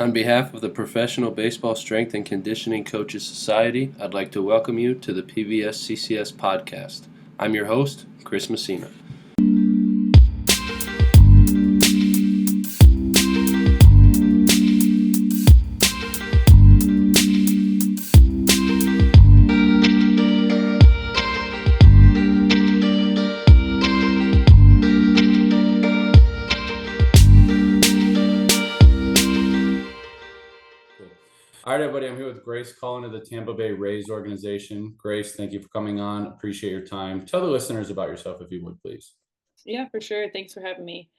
On behalf of the Professional Baseball Strength and Conditioning Coaches Society, I'd like to welcome you to the PBSCCS Podcast. I'm your host, Chris Messina. All right, everybody, I'm here with Grace Cullen of the Tampa Bay Rays organization. Grace, thank you for coming on. Appreciate your time. Tell the listeners about yourself, if you would, please. Yeah, for sure. Thanks for having me.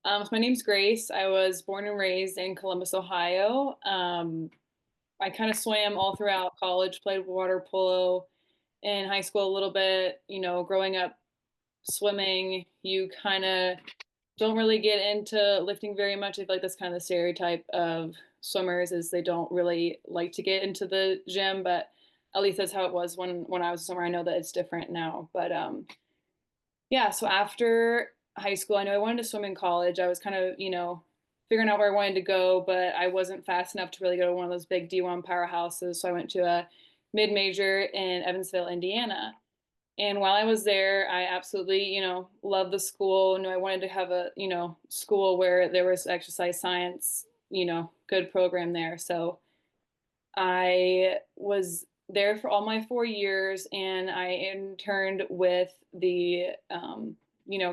So my name's Grace. I was born and raised in Columbus, Ohio. I kind of swam all throughout college, played water polo in high school a little bit. Growing up swimming, you kind of don't really get into lifting very much. I feel like that's kind of the stereotype of swimmers is they don't really like to get into the gym, but at least that's how it was when I was a swimmer. I know that it's different now, but yeah, so after high school, I know I wanted to swim in college. I was kind of, figuring out where I wanted to go, but I wasn't fast enough to really go to one of those big D1 powerhouses. So I went to a mid-major in Evansville, Indiana. And while I was there, I absolutely, loved the school. Knew I wanted to have a, school where there was exercise science, good program there. So I was there for all my 4 years, and I interned with the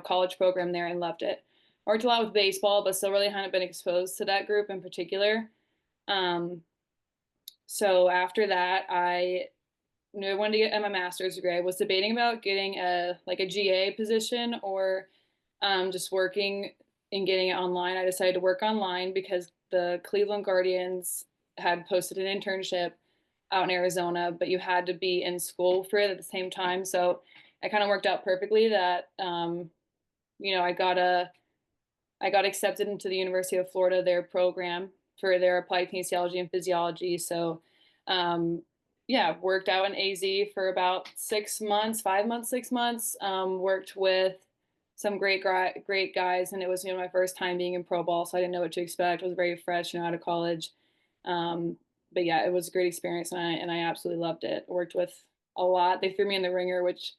college program there and loved it. I worked a lot with baseball, but still really hadn't been exposed to that group in particular. Um, so after that, I knew I wanted to get my master's degree. I was debating about getting a GA position or just working and getting it online. I decided to work online because the Cleveland Guardians had posted an internship out in Arizona, but you had to be in school for it at the same time. So it kind of worked out perfectly that I got accepted into the University of Florida, their program for their applied kinesiology and physiology. So yeah, worked out in AZ for about 6 months, 5 months, 6 months. Worked with some great guys, and it was my first time being in pro ball, so I didn't know what to expect. I was very fresh, out of college. But yeah, it was a great experience, and I absolutely loved it. Worked with a lot. They threw me in the ringer, which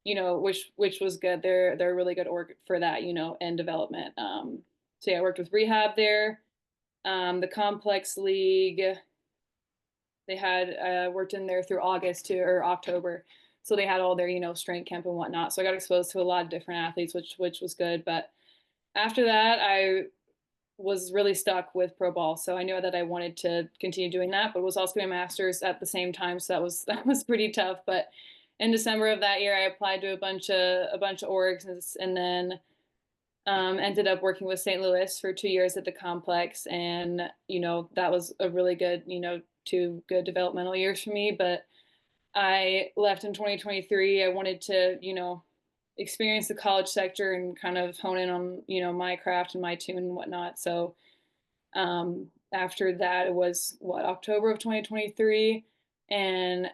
was good. They're really good org for that, and development. So yeah, I worked with rehab there. The complex league, they had worked in there through August to or October. So they had all their, strength camp and whatnot. So I got exposed to a lot of different athletes, which was good. But after that, I was really stuck with pro ball. So I knew that I wanted to continue doing that, but was also doing a master's at the same time. So that was pretty tough. But in December of that year, I applied to a bunch of orgs, and then ended up working with St. Louis for 2 years at the complex. And, that was a really good, 2 good developmental years for me. But I left in 2023. I wanted to, experience the college sector and kind of hone in on, my craft and my tune and whatnot. So after that, it was October of 2023. And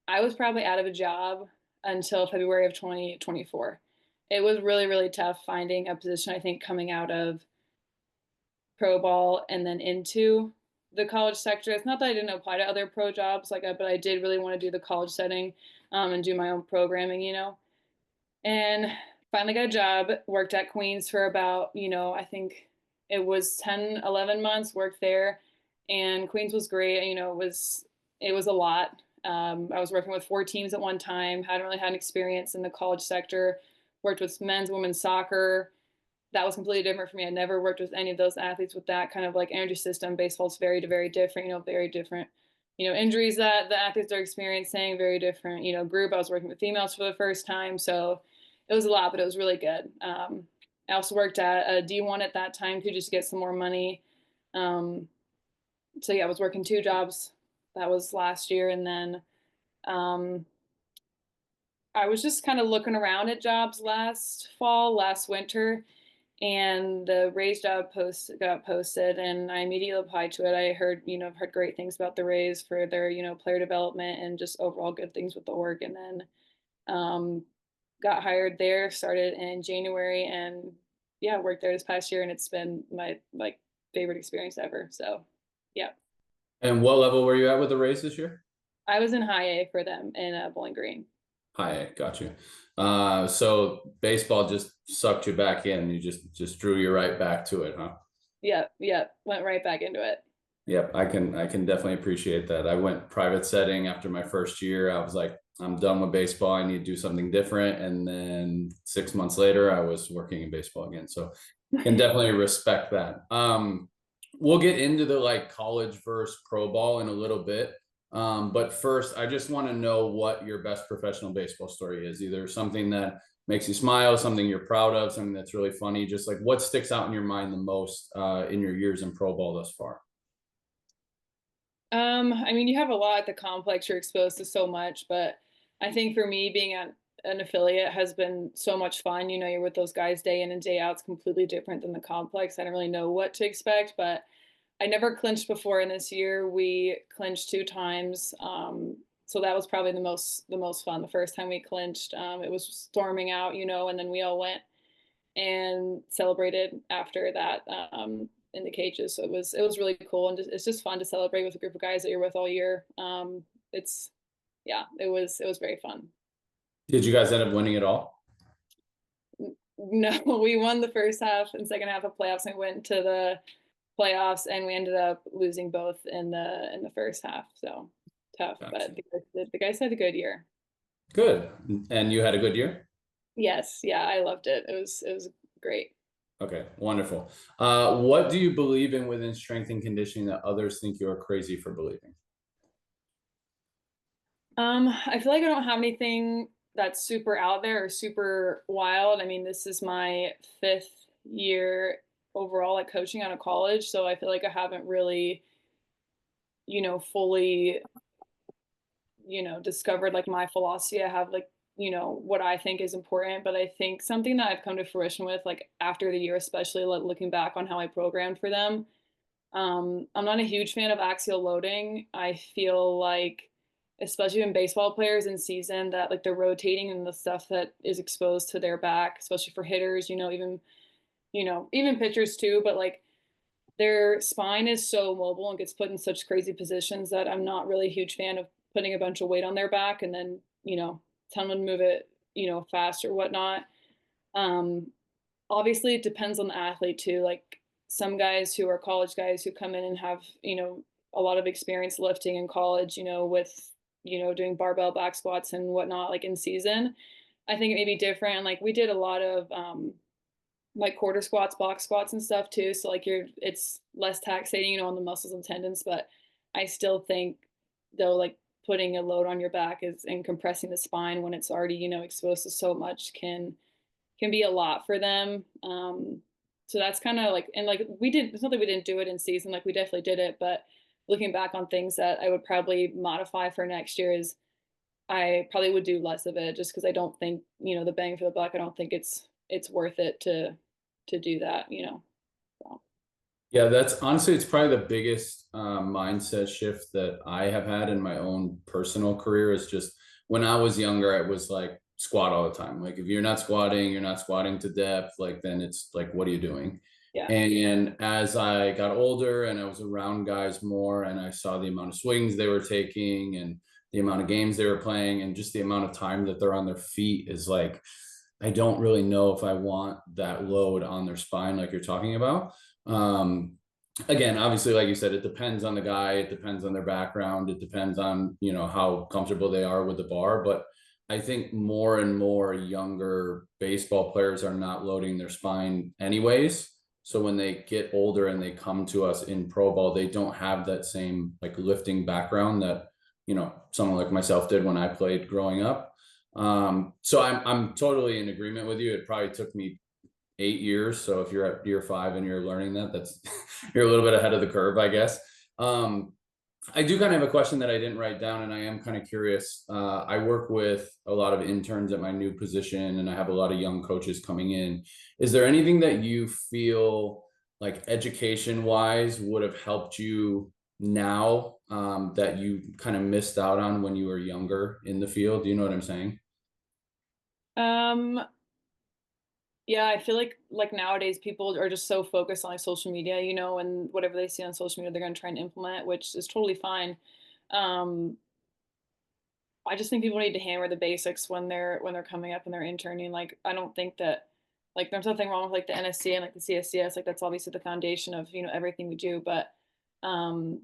I was probably out of a job until February of 2024. It was really, really tough finding a position, I think, coming out of pro ball and then into the college sector. It's not that I didn't apply to other pro jobs, but I did really want to do the college setting and do my own programming, and finally got a job, worked at Queens for about, I think it was 10, 11 months, worked there. And Queens was great. It was a lot. I was working with 4 teams at one time, hadn't really had an experience in the college sector, worked with men's, women's soccer. That was completely different for me. I never worked with any of those athletes with that kind of energy system. Baseball's very, very different, very different, injuries that the athletes are experiencing, very different, group. I was working with females for the first time. So it was a lot, but it was really good. I also worked at a D1 at that time too, just to get some more money. So yeah, I was working 2 jobs. That was last year. And then I was just kind of looking around at jobs last winter, and the Rays job got posted, and I immediately applied to it. I heard, heard great things about the Rays for their, player development and just overall good things with the org. And then got hired there, started in January, and yeah, worked there this past year, and it's been my favorite experience ever. So Yeah. And what level were you at with the Rays this year? I was in high A for them in Bowling Green. High A, got you. So baseball just sucked you back in. You just drew you right back to it, huh? Yep. Went right back into it. Yep, I can definitely appreciate that. I went private setting after my first year. I was like, I'm done with baseball. I need to do something different. And then 6 months later, I was working in baseball again. So can definitely respect that. We'll get into the like college versus pro ball in a little bit. But first, I just want to know what your best professional baseball story is. Either something that makes you smile, something you're proud of, something that's really funny. Just like what sticks out in your mind the most in your years in pro ball thus far. I mean, you have a lot at the complex. You're exposed to so much, but I think for me, being an affiliate has been so much fun. You know, you're with those guys day in and day out. It's completely different than the complex. I don't really know what to expect, but I never clinched before. And this year we clinched 2 times. So that was probably the most fun. The first time we clinched, it was storming out, you know, and then we all went and celebrated after that. In the cages. So it was really cool, and it's just fun to celebrate with a group of guys that you're with all year. It's it was very fun. Did you guys end up winning it all? No, we won the first half and second half of playoffs, and we went to the playoffs, and we ended up losing both in the first half. So tough, Gotcha. but the guys had a good year. Good. And you had a good year? Yes, yeah, I loved it. It was great. Okay, wonderful. What do you believe in within strength and conditioning that others think you are crazy for believing? I feel like I don't have anything that's super out there or super wild. I mean, this is my 5th year overall, like coaching out of college. So I feel like I haven't really, fully, discovered like my philosophy. I have like, what I think is important. But I think something that I've come to fruition with, like after the year, especially like looking back on how I programmed for them, I'm not a huge fan of axial loading. I feel like, especially in baseball players in season, that like they're rotating and the stuff that is exposed to their back, especially for hitters, even pitchers too, but like their spine is so mobile and gets put in such crazy positions that I'm not really a huge fan of putting a bunch of weight on their back and then, telling them to move it, fast or whatnot. Um, Obviously it depends on the athlete too. Like some guys who are college guys who come in and have, a lot of experience lifting in college, with, doing barbell back squats and whatnot, like in season, I think it may be different. And like we did a lot of like quarter squats, box squats and stuff too. So like it's less taxating, on the muscles and tendons, but I still think though, like putting a load on your back is and compressing the spine when it's already, exposed to so much can be a lot for them. So that's kind of like, and like it's not that we didn't do it in season, like we definitely did it, but looking back on things that I would probably modify for next year is I probably would do less of it just because I don't think, the bang for the buck, I don't think it's worth it to do that. So. Yeah, that's honestly, it's probably the biggest mindset shift that I have had in my own personal career is just when I was younger, I was like squat all the time. Like if you're not squatting to depth, like then it's like, what are you doing? Yeah. And as I got older and I was around guys more and I saw the amount of swings they were taking and the amount of games they were playing and just the amount of time that they're on their feet is like, I don't really know if I want that load on their spine like you're talking about. Again, obviously, like you said, it depends on the guy, it depends on their background, it depends on, how comfortable they are with the bar. But I think more and more younger baseball players are not loading their spine anyways. So when they get older and they come to us in pro ball, they don't have that same like lifting background that, someone like myself did when I played growing up. So I'm totally in agreement with you. It probably took me 8 years. So if you're at year 5 and you're learning that's you're a little bit ahead of the curve, I guess. I do kind of have a question that I didn't write down, and I am kind of curious. I work with a lot of interns at my new position, and I have a lot of young coaches coming in. Is there anything that you feel like education wise would have helped you now that you kind of missed out on when you were younger in the field? Do you know what I'm saying? Um, Yeah, I feel like nowadays people are just so focused on like social media, and whatever they see on social media, they're gonna try and implement, which is totally fine. Um, I just think people need to hammer the basics when they're coming up and they're interning. Like, I don't think that like there's nothing wrong with like the NSC and like the CSCS. Like that's obviously the foundation of everything we do. But um,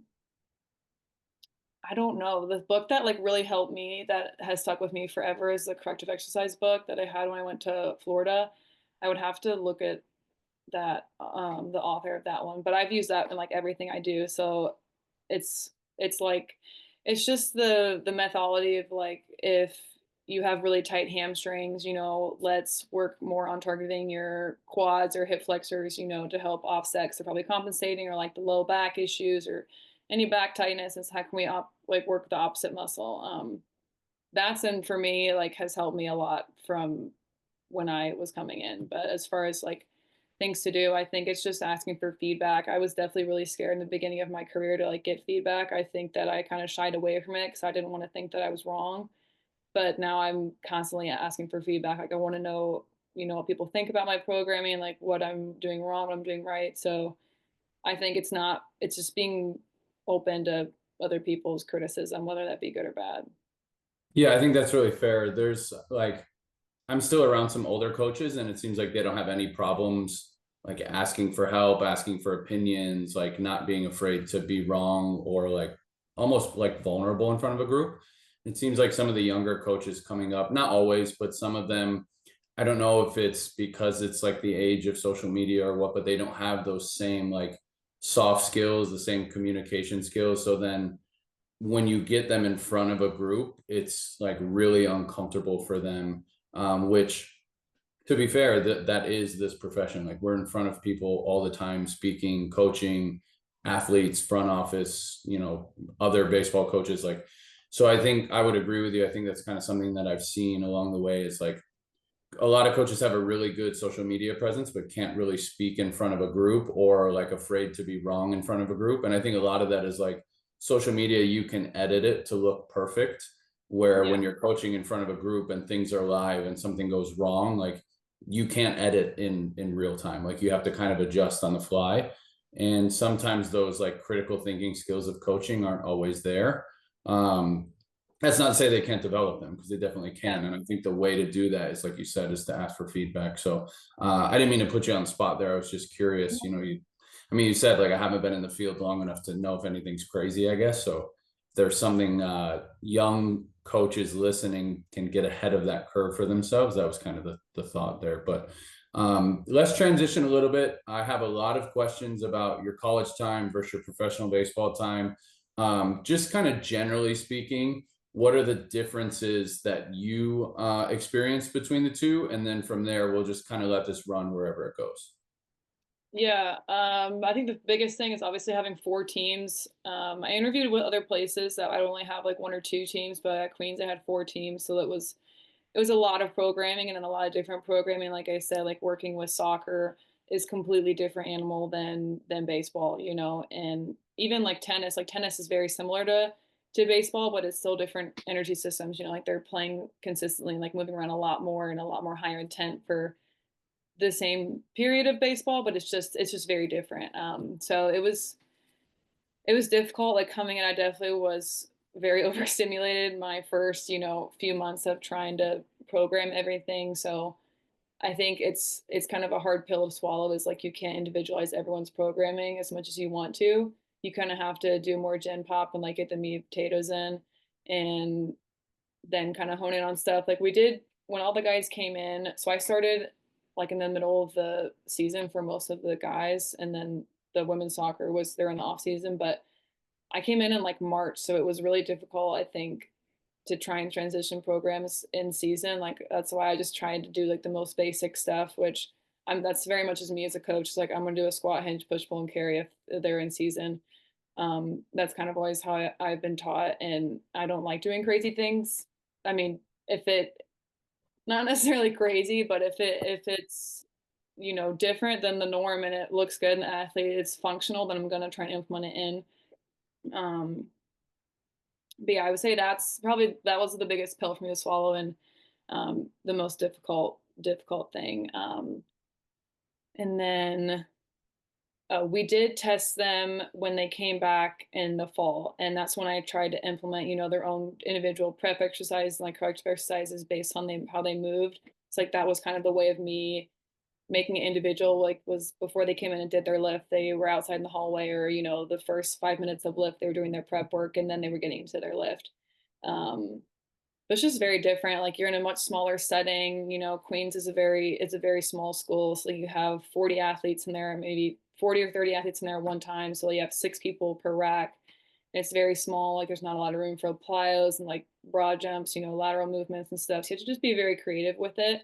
I don't know. The book that like really helped me that has stuck with me forever is the corrective exercise book that I had when I went to Florida. I would have to look at that the author of that one, but I've used that in like everything I do. So it's like it's just the methodology of like if you have really tight hamstrings, let's work more on targeting your quads or hip flexors, to help offset 'cause they're probably compensating, or like the low back issues or any back tightness. Is how can we like work the opposite muscle? That's and for me like has helped me a lot from when I was coming in. But as far as like things to do, I think it's just asking for feedback. I was definitely really scared in the beginning of my career to like get feedback. I think that I kind of shied away from it because I didn't want to think that I was wrong. But now I'm constantly asking for feedback. Like I want to know, what people think about my programming, like what I'm doing wrong, what I'm doing right. So I think it's just being open to other people's criticism, whether that be good or bad. Yeah, I think that's really fair. There's like, I'm still around some older coaches, and it seems like they don't have any problems like asking for help, asking for opinions, like not being afraid to be wrong or like almost like vulnerable in front of a group. It seems like some of the younger coaches coming up, not always, but some of them, I don't know if it's because it's like the age of social media or what, but they don't have those same like soft skills, the same communication skills. So then when you get them in front of a group, it's like really uncomfortable for them. Which, to be fair, that is this profession. Like we're in front of people all the time, speaking, coaching, athletes, front office, other baseball coaches. Like, so I think I would agree with you. I think that's kind of something that I've seen along the way is like a lot of coaches have a really good social media presence, but can't really speak in front of a group or like afraid to be wrong in front of a group. And I think a lot of that is like social media, you can edit it to look perfect. Where Yeah. when you're coaching in front of a group and things are live and something goes wrong, like you can't edit in real time. Like you have to kind of adjust on the fly. And sometimes those like critical thinking skills of coaching aren't always there. Um, that's not to say they can't develop them, because they definitely Yeah. can. And I think the way to do that is, like you said, is to ask for feedback. So I didn't mean to put you on the spot there. I was just curious. You said like I haven't been in the field long enough to know if anything's crazy, I guess. So if there's something young coaches listening can get ahead of that curve for themselves. That was kind of the thought there. But let's transition a little bit. I have a lot of questions about your college time versus your professional baseball time. Just kind of generally speaking, what are the differences that you experience between the two? And then from there, we'll just kind of let this run wherever it goes. Yeah, I think the biggest thing is obviously having four teams. I interviewed with other places that I only have like one or two teams, but at Queens I had four teams, so it was a lot of programming and then a lot of different programming. Like I said, like working with soccer is completely different animal than baseball, and even like tennis is very similar to baseball, but it's still different energy systems. Like they're playing consistently, like moving around a lot more and a lot more higher intent for the same period of baseball, but it's just very different. So it was difficult. Like coming in, I definitely was very overstimulated my first, few months of trying to program everything. So I think it's kind of a hard pill to swallow. Is like you can't individualize everyone's programming as much as you want to. You kind of have to do more gen pop and like get the meat and potatoes in, and then kind of hone in on stuff like we did when all the guys came in. So I started like in the middle of the season for most of the guys, and then the women's soccer was there in the off season. But I came in like March, so it was really difficult, I think, to try and transition programs in season. Like that's why I just tried to do like the most basic stuff, which that's very much as me as a coach. It's like I'm gonna do a squat, hinge, push, pull, and carry if they're in season. That's kind of always how I've been taught, and I don't like doing crazy things. I mean, if it not necessarily crazy, but if it's different than the norm and it looks good and the athlete it's functional, then I'm gonna try and implement it in. Um, but yeah, I would say that was the biggest pill for me to swallow and the most difficult thing. And then we did test them when they came back in the fall. And that's when I tried to implement, their own individual prep exercise, like corrective exercises based on how they moved. It's like that was kind of the way of me making it individual, like was before they came in and did their lift, they were outside in the hallway, or the first 5 minutes of lift, they were doing their prep work, and then they were getting into their lift. But it's just very different. Like you're in a much smaller setting. Queens is it's a very small school, so you have 40 athletes in there, maybe 40 or 30 athletes in there at one time. So you have 6 people per rack. It's very small. Like there's not a lot of room for plyos and like broad jumps, lateral movements and stuff. So you have to just be very creative with it.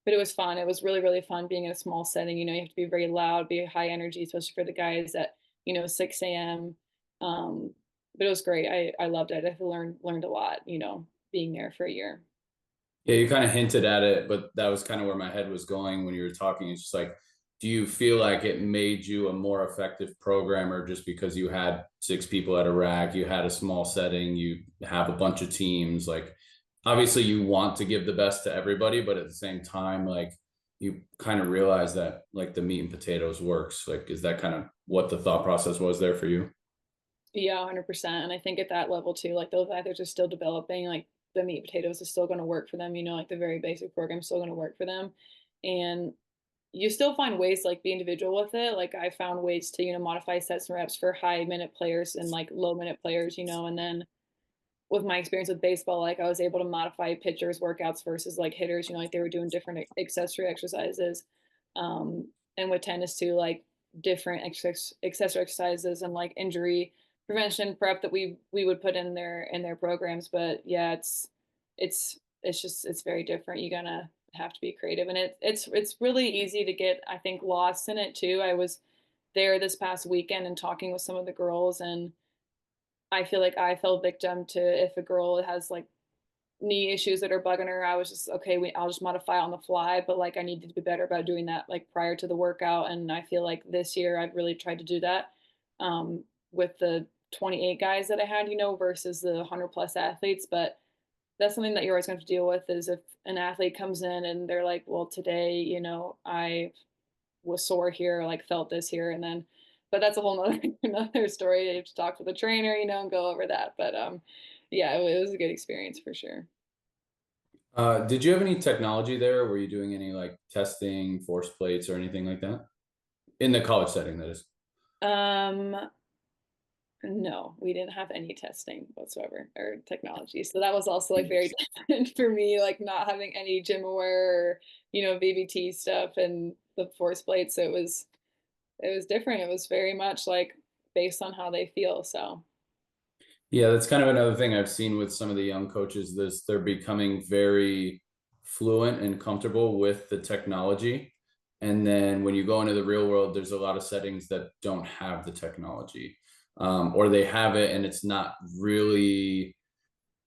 But it was fun. It was really, really fun being in a small setting. You have to be very loud, be high energy, especially for the guys at 6 a.m. But it was great. I loved it. I learned a lot. Being there for a year. Yeah, you kind of hinted at it, but that was kind of where my head was going when you were talking. It's just like, do you feel like it made you a more effective programmer just because you had 6 people at a rack, you had a small setting, you have a bunch of teams? Like, obviously you want to give the best to everybody, but at the same time, like you kind of realize that like the meat and potatoes works. Like, is that kind of what the thought process was there for you? Yeah, 100%. And I think at that level too, like those athletes are still developing. Like the meat and potatoes is still going to work for them. Like the very basic program is still going to work for them. And you still find ways to like be individual with it. Like I found ways to, modify sets and reps for high minute players and like low minute players, and then with my experience with baseball, like I was able to modify pitchers workouts versus like hitters, like they were doing different accessory exercises. And with tennis too, like different accessory exercises and like injury prevention prep that we would put in their programs. But yeah, it's very different. You're gonna have to be creative, and it's really easy to get, I think, lost in it too. I was there this past weekend and talking with some of the girls, and I feel like I fell victim to, if a girl has like knee issues that are bugging her, I was just okay. I'll just modify on the fly, but like I needed to be better about doing that like prior to the workout. And I feel like this year I've really tried to do that with the 28 guys that I had, versus the 100+ athletes. But that's something that you're always going to have to deal with, is if an athlete comes in and they're like, well, today, I was sore here, like felt this here, and then, but that's a whole nother another story. You have to talk to the trainer, and go over that. But yeah, it was a good experience for sure. Did you have any technology there? Were you doing any like testing, force plates, or anything like that in the college setting? That is. Um, no, we didn't have any testing whatsoever or technology. So that was also like very different for me, like not having any gym aware or, VBT stuff and the force plates. So it was different. It was very much like based on how they feel. So Yeah, that's kind of another thing I've seen with some of the young coaches. They're becoming very fluent and comfortable with the technology. And then when you go into the real world, there's a lot of settings that don't have the technology, or they have it and it's not really,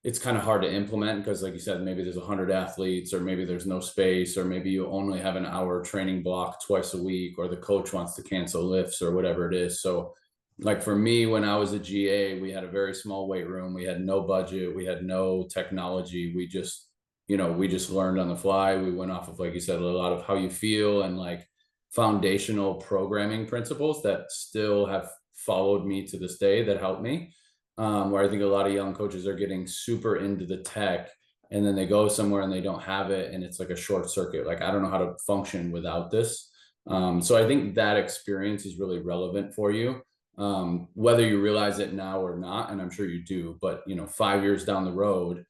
it's kind of hard to implement because, like you said, maybe there's 100 athletes, or maybe there's no space, or maybe you only have an hour training block twice a week, or the coach wants to cancel lifts or whatever it is. So like for me, when I was a GA, we had a very small weight room. We had no budget. We had no technology. We just learned on the fly. We went off of, like you said, a lot of how you feel and like foundational programming principles that still have followed me to this day, that helped me. Where I think a lot of young coaches are getting super into the tech, and then they go somewhere and they don't have it, and it's like a short circuit. Like, I don't know how to function without this. So I think that experience is really relevant for you, whether you realize it now or not, and I'm sure you do. But 5 years down the road,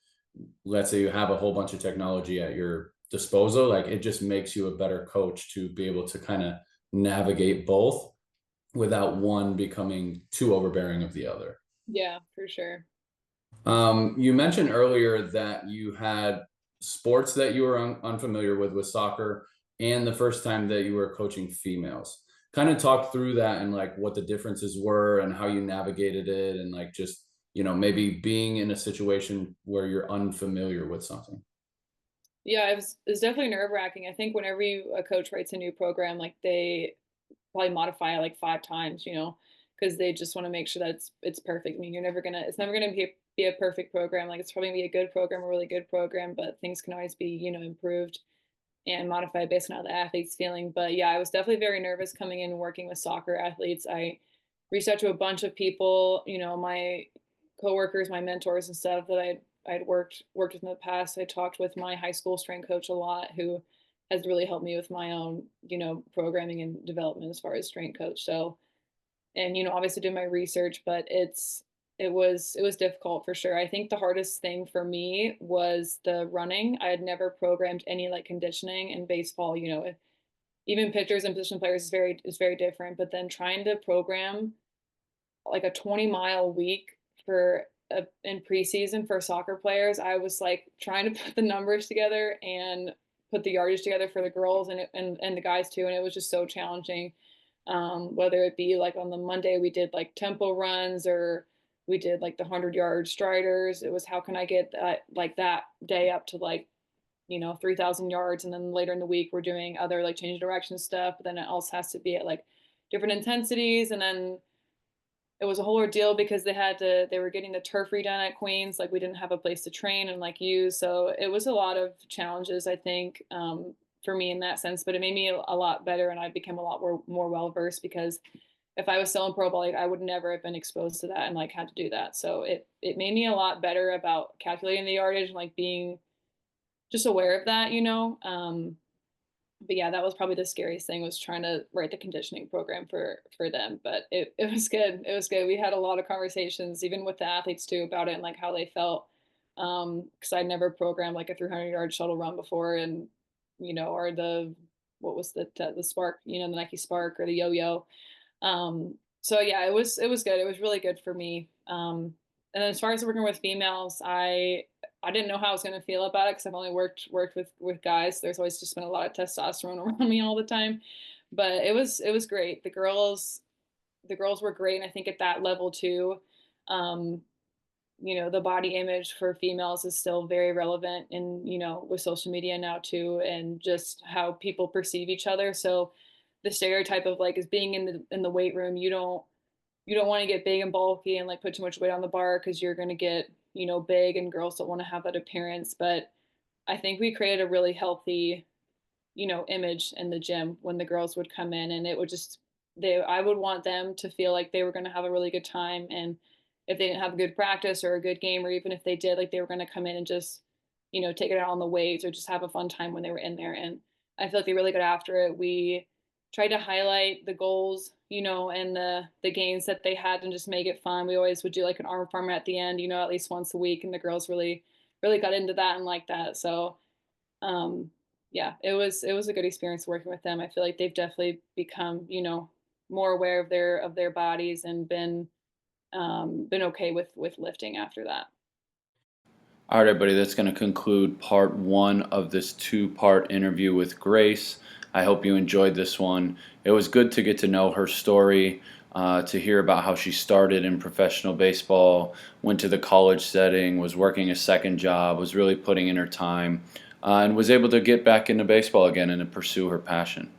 let's say you have a whole bunch of technology at your disposal, like it just makes you a better coach to be able to kind of navigate both without one becoming too overbearing of the other. yeah, for sure. You mentioned earlier that you had sports that you were unfamiliar with soccer, and the first time that you were coaching females. Kind of talk through that and like what the differences were and how you navigated it, and like just, maybe being in a situation where you're unfamiliar with something. Yeah, it was definitely nerve wracking. I think whenever a coach writes a new program, like they probably modify it like 5 times, because they just want to make sure that it's perfect. I mean, it's never gonna be a perfect program. Like it's probably gonna be a good program, a really good program, but things can always be, improved. and modify based on how the athlete's feeling. But yeah, I was definitely very nervous coming in and working with soccer athletes. I reached out to a bunch of people, my coworkers, my mentors and stuff that I'd worked with in the past. I talked with my high school strength coach a lot, who has really helped me with my own, programming and development as far as strength coach. So, and obviously did my research, but it was difficult for sure. I think the hardest thing for me was the running. I had never programmed any like conditioning in baseball. Even pitchers and position players is very different. But then trying to program like a 20-mile week in preseason for soccer players, I was like trying to put the numbers together and put the yardage together for the girls and the guys too, and it was just so challenging. Whether it be like on the Monday we did like tempo runs, or we did like the 100-yard striders. It was how can I get that day up to 3,000 yards, and then later in the week we're doing other like change of direction stuff. But then it also has to be at like different intensities, and then it was a whole ordeal because they were getting the turf redone at Queens. Like we didn't have a place to train and like use. So it was a lot of challenges, I think, for me in that sense, but it made me a lot better, and I became a lot more well-versed, because if I was still in pro ball, like I would never have been exposed to that and like had to do that. So it made me a lot better about calculating the yardage and like being just aware of that. But yeah, that was probably the scariest thing, was trying to write the conditioning program for them. But it was good. It was good. We had a lot of conversations, even with the athletes too, about it and like how they felt. Because I'd never programmed like a 300-yard shuttle run before, and or what was the Spark, the Nike Spark or the yo-yo. So yeah, it was good. It was really good for me. And then as far as working with females, I didn't know how I was going to feel about it, because I've only worked with guys. There's always just been a lot of testosterone around me all the time, but it was great. The girls were great, and I think at that level too, um, the body image for females is still very relevant, and with social media now too, and just how people perceive each other. So the stereotype of like is being in the weight room, you don't want to get big and bulky and like put too much weight on the bar, because you're going to get big, and girls don't want to have that appearance. But I think we created a really healthy image in the gym when the girls would come in, and it would just I would want them to feel like they were going to have a really good time. And if they didn't have a good practice or a good game, or even if they did, like they were going to come in and just take it out on the weights, or just have a fun time when they were in there. And I feel like they really got after it. We tried to highlight the goals, and the gains that they had, and just make it fun. We always would do like an arm farmer at the end, at least once a week, and the girls really really got into that and like that. So um yeah, it was a good experience working with them. I feel like they've definitely become, more aware of their bodies, and been okay with lifting after that. All right, everybody, that's going to conclude part one of this two-part interview with Grace. I hope you enjoyed this one. It was good to get to know her story, to hear about how she started in professional baseball, went to the college setting, was working a second job, was really putting in her time, and was able to get back into baseball again and to pursue her passion.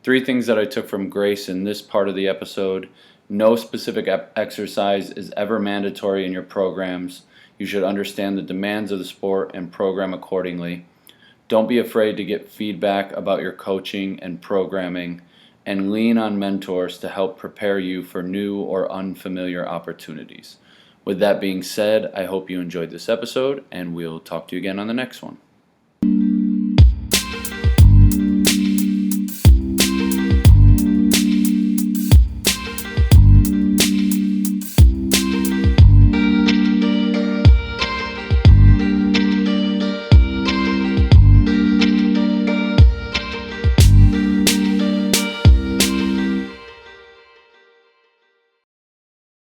3 things that I took from Grace in this part of the episode: no specific exercise is ever mandatory in your programs. You should understand the demands of the sport and program accordingly. Don't be afraid to get feedback about your coaching and programming, and lean on mentors to help prepare you for new or unfamiliar opportunities. With that being said, I hope you enjoyed this episode, and we'll talk to you again on the next one.